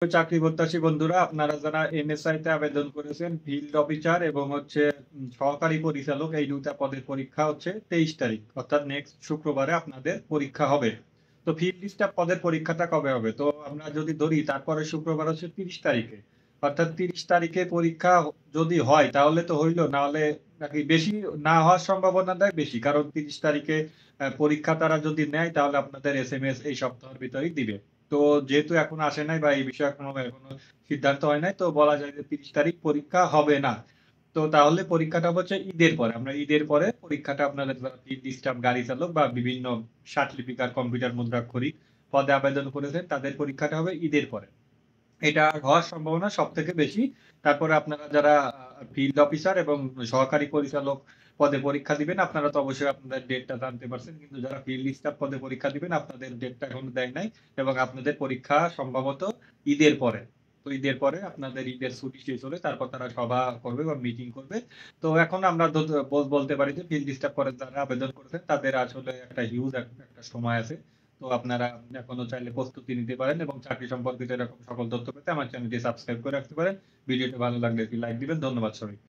চাকরি প্রত্যাশী বন্ধুরা, আপনারা যারা এমএসআই তে আবেদন করেছেন ফিল্ড অফিসার এবং সহকারী পরিচালক, এই দুটা পদের পরীক্ষা হচ্ছে 23 তারিখ, অর্থাৎ নেক্সট শুক্রবারে আপনাদের পরীক্ষা হবে। তো ফিল্ড স্টাফ পদের পরীক্ষাটা কবে হবে? তো আমরা যদি ধরি তারপরে শুক্রবার হচ্ছে 30 তারিখে, অর্থাৎ 30 তারিখে পরীক্ষা যদি হয় তাহলে তো হইলো, না হলে নাকি বেশি না হওয়ার সম্ভাবনাটাই বেশি, কারণ 30 তারিখে পরীক্ষা তারা যদি নেয় তাহলে আপনাদের এসএমএস এই সপ্তাহের ভিতরেই দিবে। তো যেহেতু এখনো আসে নাই বা এই বিষয়ে এখনো সিদ্ধান্ত হয় নাই, তো বলা যায় যে 30 তারিখ পরীক্ষা হবে না। তো তাহলে পরীক্ষাটা হচ্ছে ঈদের পরে, আমরা ঈদের পরে পরীক্ষাটা আপনাদের যারা ফিল্ড স্টাফ, গাড়ি চালক বা বিভিন্ন ষাট লিপিকার, কম্পিউটার মুদ্রাক্ষরিক পদে আবেদন করেছেন তাদের পরীক্ষাটা হবে ঈদের পরে। এটা হওয়ার সম্ভাবনা সব থেকে বেশি। তারপরে আপনারা যারা ফিল্ড অফিসার এবং সহকারী পরিচালক পদে পরীক্ষা দিবেন, আপনারা তো অবশ্যই আপনাদের ডেটটা জানতে পারছেন, কিন্তু যারা ফিল্ড স্টাফ পদে পরীক্ষা দিবেন আপনাদের ডেটটা এখনো দেয় নাই, এবং আপনাদের পরীক্ষা সম্ভবত ঈদের পরে। তো ঈদের পরে আপনাদের ঈদের ছুটি শেষ হলে তারপর তারা সভা করবে বা মিটিং করবে। তো এখন আমরা বলতে পারি যে ফিল্ড স্টাফ পদে যারা আবেদন করেছেন তাদের আসলে একটা হিউজ একটা সময় আছে। তো আপনারা এখনো চাইলে প্রস্তুতি নিতে পারেন এবং চাকরি সম্পর্কিত এরকম সকল তথ্য পেতে আমার চ্যানেলটি সাবস্ক্রাইব করে রাখতে পারেন। ভিডিওটি ভালো লাগলে একটি লাইক দিবেন। ধন্যবাদ সবাইকে।